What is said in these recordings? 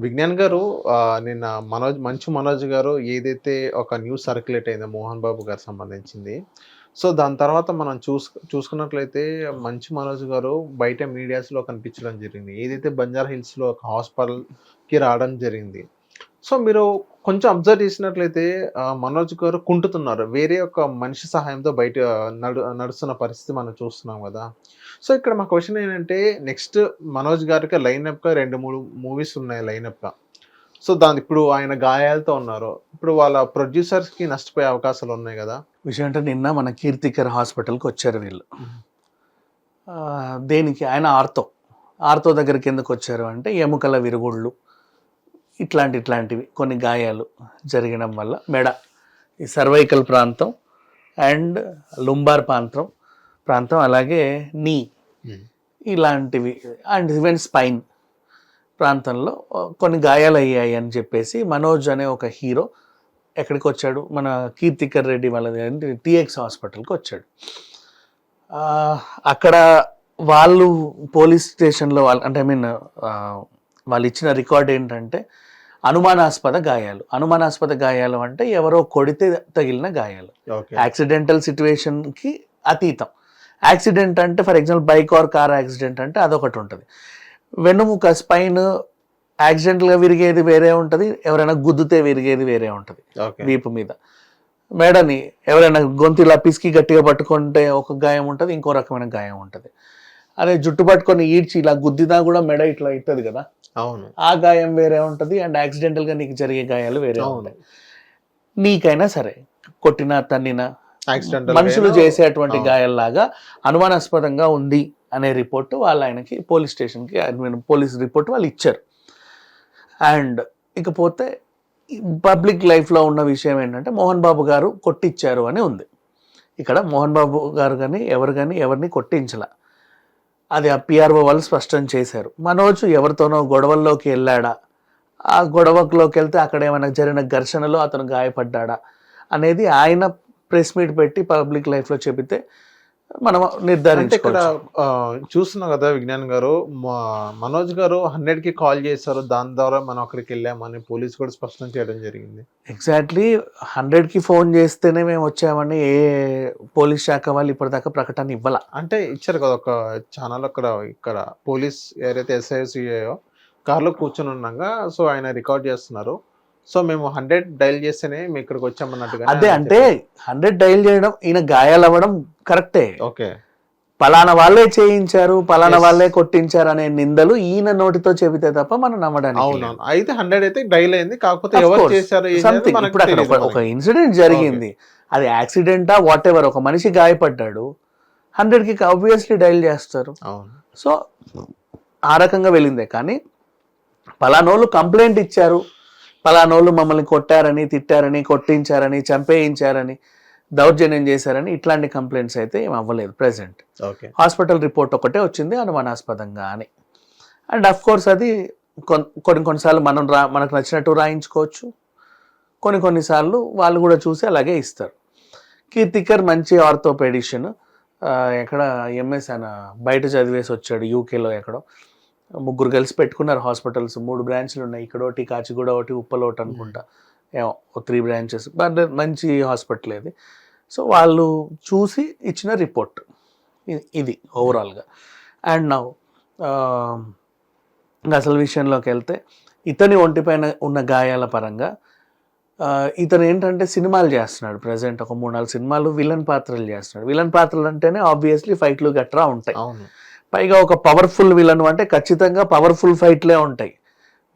విజ్ఞాన్ గారు నిన్న మంచు మనోజ్ గారు ఏదైతే ఒక న్యూస్ సర్క్యులేట్ అయిందో మోహన్ బాబు గారికి సంబంధించింది. సో, దాని తర్వాత మనం చూసుకున్నట్లయితే మంచు మనోజ్ గారు బయట మీడియాస్‌లో కనిపించడం జరిగింది. ఏదైతే బంజారా హిల్స్‌లో ఒక హాస్పిటల్‌కి రావడం జరిగింది. సో, మీరు కొంచెం అబ్జర్వ్ చేసినట్లయితే మనోజ్ గారు కుంటుతున్నారు. వేరే ఒక మనిషి సహాయంతో బయట నడుస్తున్న పరిస్థితి మనం చూస్తున్నాం గదా! సో, ఇక్కడ మా క్వెషన్ ఏంటంటే నెక్స్ట్ మనోజ్ గారికి లైనప్‌గా 2, 3 మూవీస్ ఉన్నాయి లైనప్‌గా. సో, ఇప్పుడు ఆయన గాయాలతో ఉన్నారు. ఇప్పుడు వాళ్ళ ప్రొడ్యూసర్స్‌కి నష్టపోయే అవకాశాలు ఉన్నాయి గదా! విషయం అంటే నిన్న మన కీర్తికర్ హాస్పిటల్కి వచ్చారు వీళ్ళు. దేనికి ఆయన ఆర్తో దగ్గరికి ఎందుకు వచ్చారు అంటే ఎముకల విరుగుళ్ళు ఇట్లాంటివి కొన్ని గాయాలు జరగడం వల్ల మెడ ఈ సర్వైకల్ ప్రాంతం అండ్ లుంబార్ ప్రాంతం అలాగే నీ ఇలాంటివి అండ్ ఈవెన్ స్పైన్ ప్రాంతంలో కొన్ని గాయాలు అయ్యాయి అని చెప్పేసి మనోజ్ అనే ఒక హీరో ఎక్కడికి వచ్చాడు, మన కీర్తికర్ రెడ్డి వాళ్ళది టీఎక్స్ హాస్పిటల్కి వచ్చాడు. అక్కడ వాళ్ళు పోలీస్ స్టేషన్లో వాళ్ళు ఇచ్చిన రికార్డ్ ఏంటంటే అనుమానాస్పద గాయాలు అంటే ఎవరో కొడితే తగిలిన గాయాలు. యాక్సిడెంటల్ సిచ్యువేషన్కి అతీతం. యాక్సిడెంట్ అంటే for example bike or car accident అంటే అదొకటి ఉంటుంది. వెన్నుముక స్పైన్ యాక్సిడెంటల్గా విరిగేది వేరే ఉంటుంది, ఎవరైనా గుద్దుతే విరిగేది వేరే ఉంటుంది. వీపు మీద మెడని ఎవరైనా గొంతు ఇలా పిసికి గట్టిగా పట్టుకుంటే ఒక గాయం ఉంటుంది, ఇంకో రకమైన గాయం ఉంటుంది. అదే జుట్టు పట్టుకొని ఈడ్చి ఇలా గుద్దినా కూడా మెడ ఇట్లా అవుతుంది కదా, అవును, ఆ గాయం వేరే ఉంటుంది. అండ్ యాక్సిడెంటల్గా నీకు జరిగే గాయాలు వేరే ఉంటాయి. నీకైనా సరే కొట్టినా తన్నినా మనుషులు చేసేటువంటి గాయాల్లాగా అనుమానాస్పదంగా ఉంది అనే రిపోర్టు ఆయనకి పోలీస్ స్టేషన్కి పోలీస్ రిపోర్ట్ వాళ్ళు ఇచ్చారు. అండ్ ఇకపోతే పబ్లిక్ లైఫ్లో ఉన్న విషయం ఏంటంటే మోహన్ బాబు గారు కొట్టించారు అని ఉంది. ఇక్కడ మోహన్ బాబు గారు కానీ ఎవరిని కొట్టించాల, అది ఆ పిఆర్ఓ వాళ్ళు స్పష్టం చేశారు. మనోజ్ ఎవరితోనో గొడవల్లోకి వెళ్ళాడా, ఆ గొడవలోకి వెళ్తే అక్కడ ఏమైనా జరిగిన ఘర్షణలో అతను గాయపడ్డాడా అనేది ఆయన ప్రెస్ మీట్ పెట్టి పబ్లిక్ లైఫ్లో చెబితే మనం నిర్ధారించుకోవచ్చు. ఇక్కడ చూస్తున్నాం కదా విజ్ఞాన్ గారు, మనోజ్ గారు 100కి కాల్ చేశారు, దాని ద్వారా మనం అక్కడికి వెళ్ళామని పోలీసు కూడా స్పష్టం చేయడం జరిగింది. ఎగ్జాక్ట్లీ 100కి ఫోన్ చేస్తేనే మేము వచ్చామని ఏ పోలీస్ శాఖ వాళ్ళు ఇప్పటిదాకా ప్రకటన ఇవ్వాల. అంటే ఇచ్చారు కదా ఒక ఛానల్, ఇక్కడ పోలీస్ ఎవరైతే ఎస్ఐసిఐయో కార్లో కూర్చొని ఉన్నాగా, సో ఆయన రికార్డ్ చేస్తున్నారు. సో మేము 100 డైల్ చేస్తేనే మేము ఇక్కడికి వచ్చామన్నట్టుగా. అదే అంటే 100 డైల్ చేయడం, ఈయన గాయాలు అవ్వడం కరెక్టే. ఓకే, పలానా వాళ్ళే చేయించారు, పలానా వాళ్ళే కొట్టించారు అనే నిందలు ఈయన నోటితో చెబితే తప్ప మనం నమ్మడానికి. అవునవును, అయితే 100 అయితే డైల్ అయింది, కాకపోతే ఎవరు చేశారు సంథింగ్. ఇప్పుడు అక్కడ ఒక ఇన్సిడెంట్ జరిగింది, అది యాక్సిడెంటా వాట్ ఎవర్, ఒక మనిషి గాయపడ్డాడు, 100కి ఆబ్వియస్లీ డైల్ చేస్తారు. సో ఆ రకంగా వెళ్ళిందే. కానీ పలానోళ్ళు కంప్లైంట్ ఇచ్చారు, పలానోళ్ళు మమ్మల్ని కొట్టారని, తిట్టారని, కొట్టించారని, చంపేయించారని, దౌర్జన్యం చేశారని ఇట్లాంటి కంప్లైంట్స్ అయితే ఏం అవ్వలేదు ప్రెసెంట్. హాస్పిటల్ రిపోర్ట్ ఒకటే వచ్చింది అనుమానాస్పదంగా అని. అండ్ అఫ్ కోర్స్ అది కొన్నిసార్లు మనకు నచ్చినట్టు రాయించుకోవచ్చు, కొన్నిసార్లు వాళ్ళు కూడా చూసి అలాగే ఇస్తారు. కీర్తికర్ మంచి ఆర్థోపెడిషన్, ఎక్కడ ఎంఎస్ ఆయన బయట చదివేసి వచ్చాడు, యూకేలో ఎక్కడో. 3 కలిసి పెట్టుకున్నారు హాస్పిటల్స్, 3 బ్రాంచ్లు ఉన్నాయి, ఇక్కడ ఒకటి, కాచిగూడ ఒకటి, ఉప్పల్ ఒకటి అనుకుంటా, ఏమో 3 బ్రాంచెస్. బట్ మంచి హాస్పిటల్ ఇది. సో వాళ్ళు చూసి ఇచ్చిన రిపోర్ట్ ఇది ఓవరాల్గా. అండ్ నౌ అసలు విషయంలోకి వెళ్తే ఇతని ఒంటిపైన ఉన్న గాయాల పరంగా ఇతను ఏంటంటే సినిమాలు చేస్తున్నాడు ప్రజెంట్, ఒక 3-4 సినిమాలు విలన్ పాత్రలు చేస్తున్నాడు. విలన్ పాత్రలు అంటేనే ఆబ్వియస్లీ ఫైట్లు గట్రా ఉంటాయి. పైగా ఒక పవర్ఫుల్ విలన్ అంటే ఖచ్చితంగా పవర్ఫుల్ ఫైట్లే ఉంటాయి.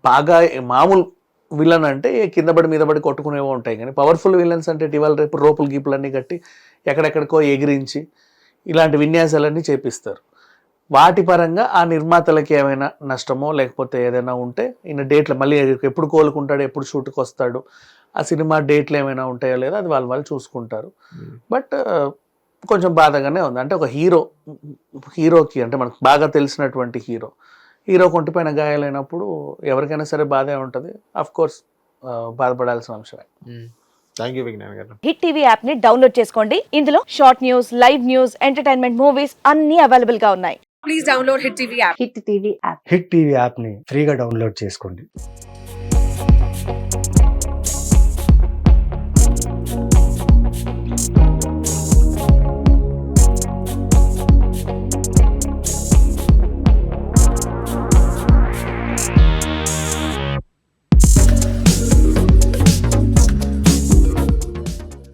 బాగా మామూలు విలన్ అంటే కింద పడి మీద పడి కొట్టుకునేవో ఉంటాయి. కానీ పవర్ఫుల్ విలన్స్ అంటే ఇవాళ రేపు రోపులు గీపులన్నీ కట్టి ఎక్కడెక్కడికో ఎగిరించి ఇలాంటి విన్యాసాలన్నీ చేపిస్తారు. వాటి పరంగా ఆ నిర్మాతలకి ఏమైనా నష్టమో లేకపోతే ఏదైనా ఉంటే ఈయన డేట్లు మళ్ళీ ఎప్పుడు కోలుకుంటాడు, ఎప్పుడు షూట్కి వస్తాడు, ఆ సినిమా డేట్లు ఏమైనా ఉంటాయో లేదో అది వాళ్ళు చూసుకుంటారు. బట్ కొంచెం బాధగానే ఉంది. అంటే ఒక హీరోకి అంటే మనకు బాగా తెలిసినటువంటి హీరో ఒంటిపైన గాయాలైనప్పుడు ఎవరికైనా సరే బాధే ఉంటుంది. అఫ్ కోర్స్ బాధపడాల్సిన అంశమే. థ్యాంక్ యూ విజ్ఞాన్ గారు. హిట్ టీవీ యాప్ ని డౌన్లోడ్ చేసుకోండి. ఇందులో short news, live news, entertainment movies అన్ని అవైలబుల్ గా ఉన్నాయి. Please download hit TV app. Hit TV app ని ఫ్రీగా డౌన్లోడ్ చేసుకోండి.